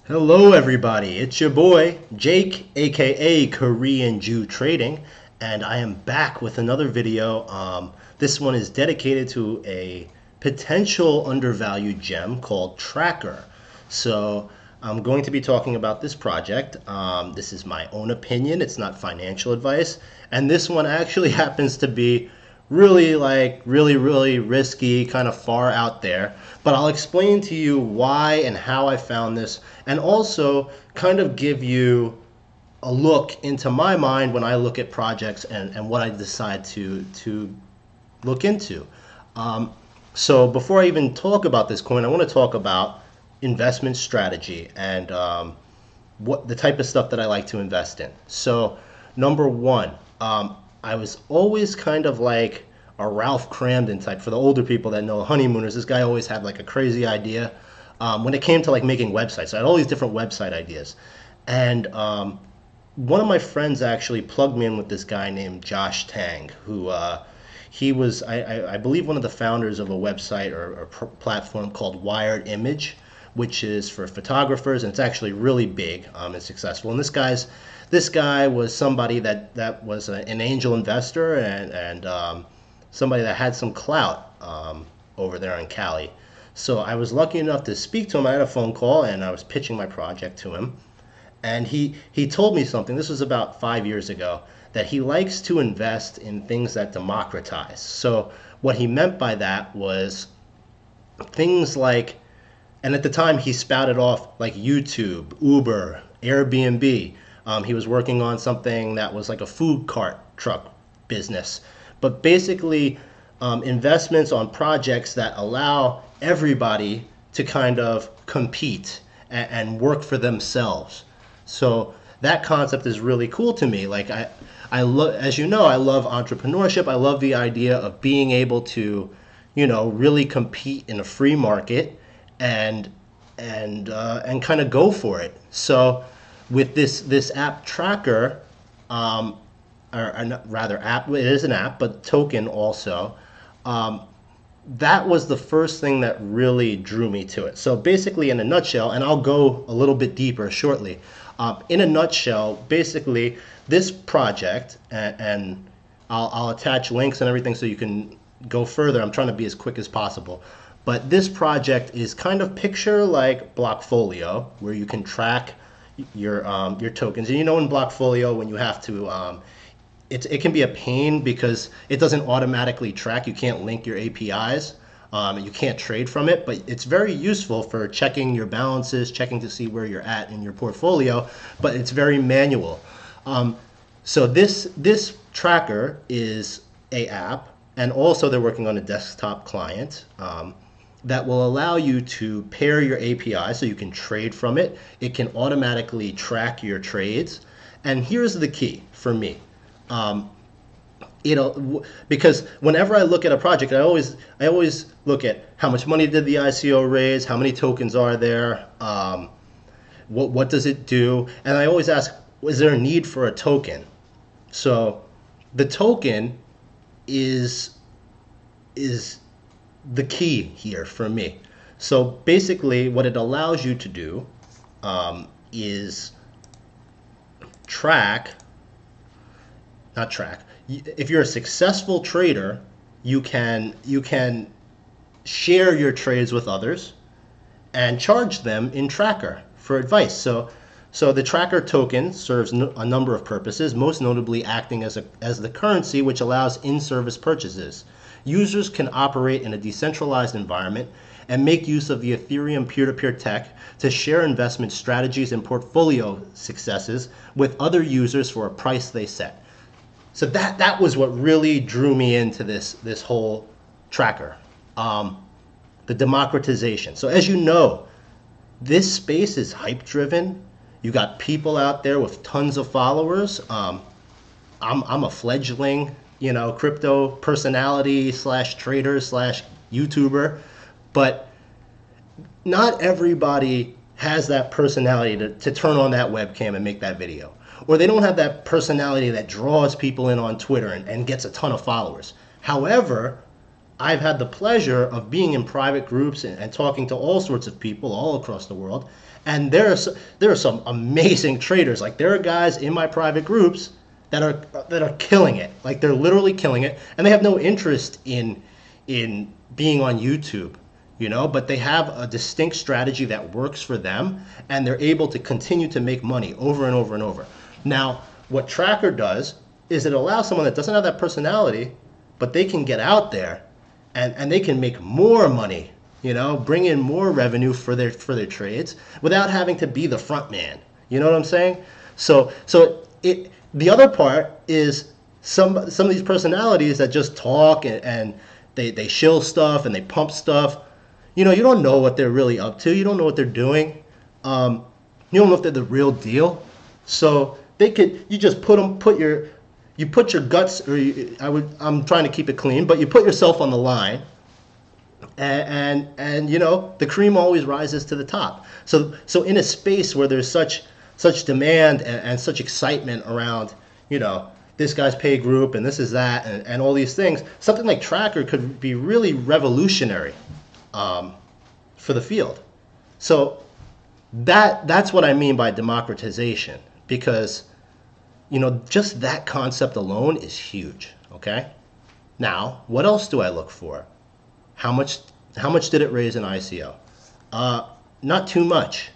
Hello everybody, it's your boy Jake, aka Korean Jew Trading, and I am back with another video. This one is dedicated to a potential undervalued gem called Trackr. So I'm going to be talking about this project. This is my own opinion, it's not financial advice, and this one actually happens to be really risky, kind of far out there. But I'll explain to you why and how I found this, and also kind of give you a look into my mind when I look at projects and what I decide to look into. So before I even talk about this coin, I want to talk about investment strategy and what the type of stuff that I like to invest in. So number one, I was always kind of like a Ralph Cramden type. For the older people that know honeymooners, this guy always had like a crazy idea when it came to like making websites. I had all these different website ideas, and one of my friends actually plugged me in with this guy named Josh Tang, who he was, I believe, one of the founders of a website or platform called Wired Image, which is for photographers, and it's actually really big and successful. And this guy was somebody that was an angel investor and somebody that had some clout over there in Cali. So I was lucky enough to speak to him. I had a phone call and I was pitching my project to him. And he told me something, this was about 5 years ago, that he likes to invest in things that democratize. So what he meant by that was things like, and at the time he spouted off like YouTube, Uber, Airbnb. He was working on something that was like a food cart truck business. But basically investments on projects that allow everybody to kind of compete and work for themselves. So that concept is really cool to me. Like as you know, I love entrepreneurship. I love the idea of being able to, really compete in a free market and kind of go for it. So with this app Trackr, or rather app, it is an app, but token also. That was the first thing that really drew me to it. So basically, in a nutshell, and I'll go a little bit deeper shortly. In a nutshell, basically, this project, and I'll attach links and everything so you can go further. I'm trying to be as quick as possible. But this project is kind of picture like Blockfolio, where you can track your tokens. And in Blockfolio, when you have to, it can be a pain because it doesn't automatically track. You can't link your APIs. You can't trade from it, but it's very useful for checking your balances, checking to see where you're at in your portfolio, but it's very manual. So this Trackr is a app, and also they're working on a desktop client that will allow you to pair your API so you can trade from it. It can automatically track your trades. And here's the key for me. Because whenever I look at a project, I always look at how much money did the ICO raise, how many tokens are there, what does it do, and I always ask, is there a need for a token? So the token is the key here for me. So basically, what it allows you to do is not track. If you're a successful trader, you can share your trades with others and charge them in Trackr for advice. So the Trackr token serves a number of purposes, most notably acting as the currency which allows in-service purchases. Users can operate in a decentralized environment and make use of the Ethereum peer-to-peer tech to share investment strategies and portfolio successes with other users for a price they set. So that was what really drew me into this whole Trackr, the democratization. So as you know, this space is hype driven. You got people out there with tons of followers. I'm a fledgling, crypto personality / trader / YouTuber, but not everybody has that personality to turn on that webcam and make that video. Or they don't have that personality that draws people in on Twitter and gets a ton of followers. However, I've had the pleasure of being in private groups and talking to all sorts of people all across the world. And there are some amazing traders. Like there are guys in my private groups that are killing it. Like they're literally killing it, and they have no interest in being on YouTube, you know, but they have a distinct strategy that works for them, and they're able to continue to make money over and over and over. Now, what Trackr does is it allows someone that doesn't have that personality, but they can get out there and they can make more money, you know, bring in more revenue for their trades without having to be the front man. You know what I'm saying? So the other part is some of these personalities that just talk and they shill stuff and they pump stuff. You know, you don't know what they're really up to. You don't know what they're doing. You don't know if they're the real deal. So you just put your guts, or I'm trying to keep it clean, but you put yourself on the line, and you know, the cream always rises to the top. So in a space where there's such demand and such excitement around, you know, this guy's pay group and this is that and all these things, something like Trackr could be really revolutionary for the field. So that's what I mean by democratization, because, you know, just that concept alone is huge. Okay. Now, what else do I look for? How much did it raise in ICO? Not too much.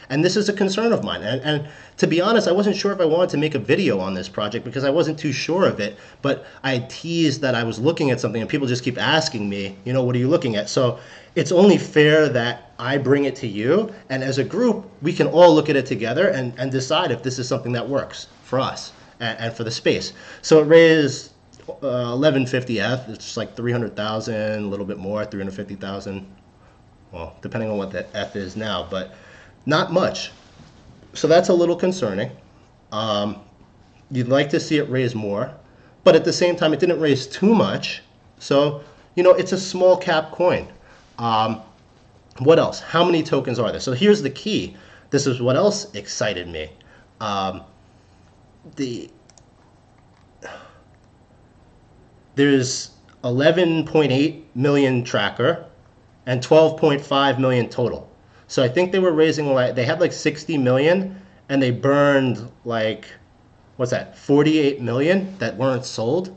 And this is a concern of mine. And to be honest, I wasn't sure if I wanted to make a video on this project because I wasn't too sure of it. But I teased that I was looking at something, and people just keep asking me, you know, what are you looking at? So it's only fair that I bring it to you, and as a group, we can all look at it together and decide if this is something that works for us and for the space. So it raised 1150 ETH. It's like 300,000, a little bit more, 350,000. Well, depending on what that ETH is now, but not much. So that's a little concerning. You'd like to see it raise more, but at the same time, it didn't raise too much. So, you know, it's a small cap coin. What else? How many tokens are there? So here's the key. This is what else excited me. There's 11.8 million Trackr and 12.5 million total. So I think they were raising, like, they had like 60 million and they burned like, what's that, 48 million that weren't sold.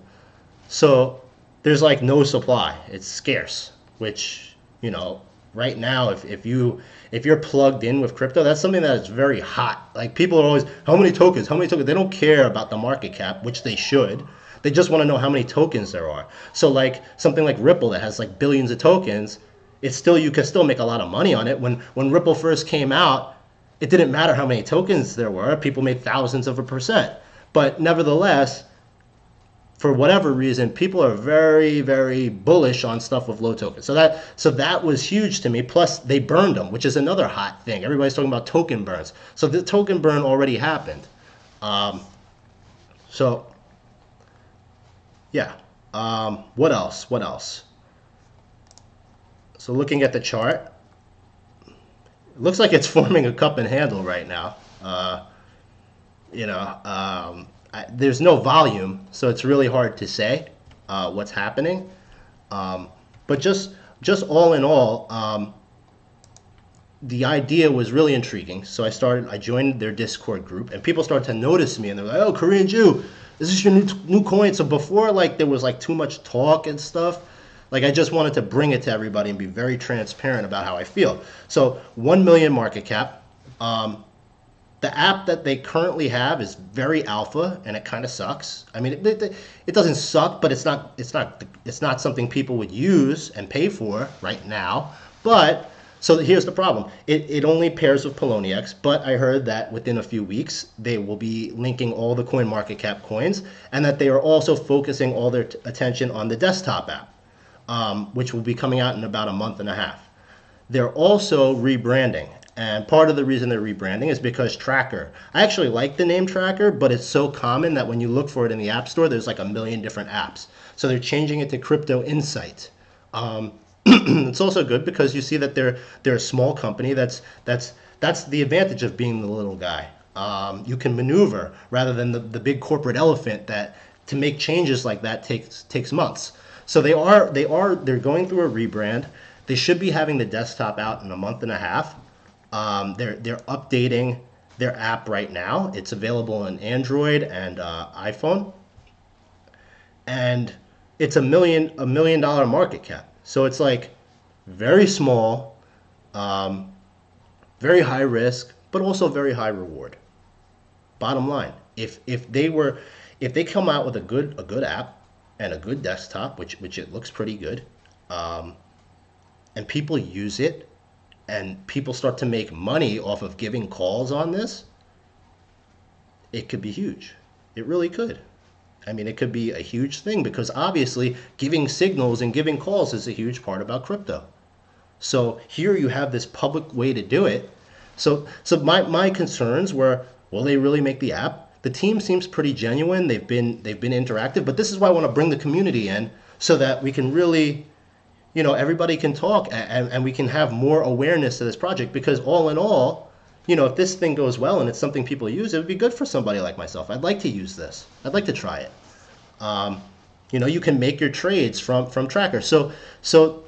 So there's like no supply. It's scarce, which, you know, right now, if you're plugged in with crypto, that's something that is very hot. Like, people are always, how many tokens? How many tokens? They don't care about the market cap, which they should. They just want to know how many tokens there are. So like something like Ripple that has like billions of tokens, you can still make a lot of money on it. When Ripple first came out, it didn't matter how many tokens there were. People made thousands of a percent. But nevertheless, for whatever reason, people are very, very bullish on stuff with low tokens. So that was huge to me. Plus, they burned them, which is another hot thing. Everybody's talking about token burns. So the token burn already happened. So yeah. What else? What else? So looking at the chart, it looks like it's forming a cup and handle right now. You know, there's no volume, so it's really hard to say what's happening. But just all in all, the idea was really intriguing. So I joined their Discord group, and people started to notice me, and they're like, "Oh, Korean Jew, is this your new coin?" So before, like, there was like too much talk and stuff. Like, I just wanted to bring it to everybody and be very transparent about how I feel. So 1 million market cap. The app that they currently have is very alpha, and it kind of sucks. I mean, it doesn't suck, but it's not something people would use and pay for right now. But so here's the problem: it only pairs with Poloniex. But I heard that within a few weeks they will be linking all the CoinMarketCap coins, and that they are also focusing all their attention on the desktop app, which will be coming out in about a month and a half. They're also rebranding. And part of the reason they're rebranding is because Trackr. I actually like the name Trackr, but it's so common that when you look for it in the App Store, there's like a million different apps. So they're changing it to Cryptoinsight. It's also good because you see that they're a small company. That's the advantage of being the little guy. You can maneuver rather than the big corporate elephant that to make changes like that takes months. So they're going through a rebrand. They should be having the desktop out in a month and a half. They're updating their app right now. It's available on Android and iPhone, and it's $1 million market cap. So it's like very small, very high risk, but also very high reward. Bottom line, if they come out with a good app and a good desktop, which it looks pretty good, and people use it, and people start to make money off of giving calls on this, it could be huge. It really could. I mean, it could be a huge thing, because obviously giving signals and giving calls is a huge part about crypto. So here you have this public way to do it. So my concerns were, will they really make the app? The team seems pretty genuine. They've been interactive, but this is why I want to bring the community in, so that we can really, everybody can talk, and we can have more awareness to this project, because all in all, if this thing goes well and it's something people use, it would be good for somebody like myself. I'd like to use this. I'd like to try it. You can make your trades from Trackr. So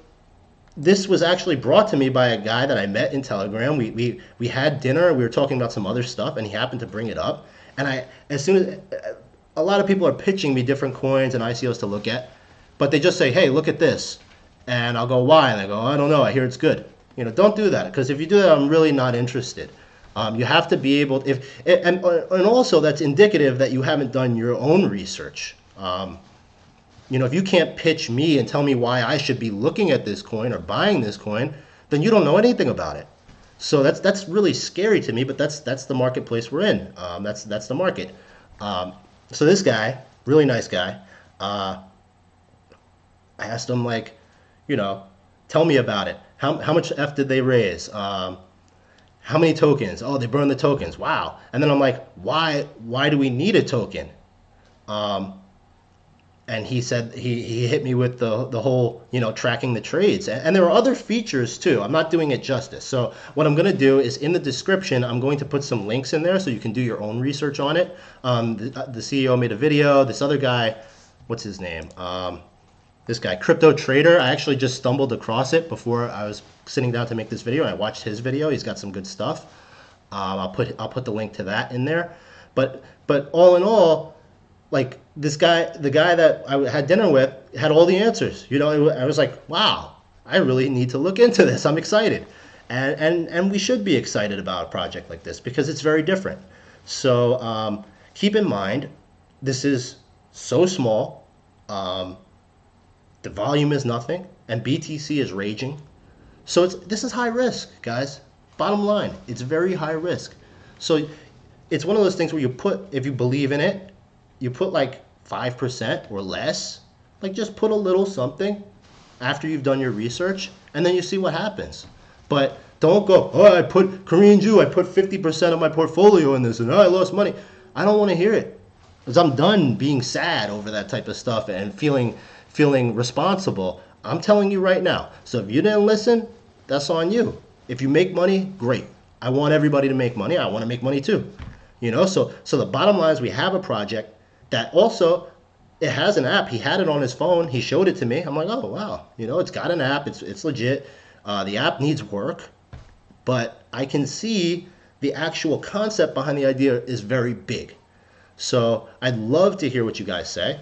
this was actually brought to me by a guy that I met in Telegram. We had dinner. We were talking about some other stuff, and he happened to bring it up. And a lot of people are pitching me different coins and ICOs to look at, but they just say, hey, look at this. And I'll go, why? And they go, I don't know. I hear it's good. Don't do that, because if you do that, I'm really not interested. You have to be able, and also that's indicative that you haven't done your own research. If you can't pitch me and tell me why I should be looking at this coin or buying this coin, then you don't know anything about it. So that's really scary to me, but that's the marketplace we're in. That's the market. So this guy, really nice guy, I asked him, like, tell me about it. How much F did they raise? How many tokens? Oh, they burned the tokens. Wow. And then I'm like, why do we need a token? And he said, he hit me with the whole, tracking the trades. And there are other features too. I'm not doing it justice. So what I'm going to do is, in the description, I'm going to put some links in there so you can do your own research on it. The CEO made a video. This other guy, what's his name? This guy, Crypto Trader, I actually just stumbled across it before I was sitting down to make this video, and I watched his video. He's got some good stuff. I'll put the link to that in there. But all in all, like, this guy, the guy that I had dinner with, had all the answers. I was like, wow, I really need to look into this. I'm excited. And we should be excited about a project like this, because it's very different. So keep in mind, this is so small. The volume is nothing, and BTC is raging. So this is high risk, guys. Bottom line, it's very high risk. So it's one of those things where if you believe in it, you put like 5% or less. Like, just put a little something after you've done your research, and then you see what happens. But don't go, oh, I put 50% of my portfolio in this, and I lost money. I don't want to hear it, because I'm done being sad over that type of stuff and feeling responsible. I'm telling you right now. So if you didn't listen, that's on you. If you make money, great. I want everybody to make money. I want to make money too. So the bottom line is, we have a project that also, it has an app. He had it on his phone. He showed it to me. I'm like, oh, wow. It's got an app. It's legit. The app needs work, but I can see the actual concept behind the idea is very big. So I'd love to hear what you guys say.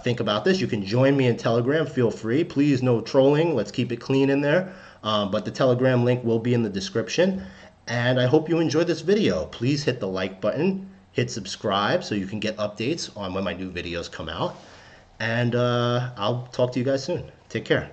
Think about this. You can join me in Telegram. Feel free. Please, no trolling. Let's keep it clean in there. But the Telegram link will be in the description. And I hope you enjoyed this video. Please hit the like button. Hit subscribe so you can get updates on when my new videos come out. And I'll talk to you guys soon. Take care.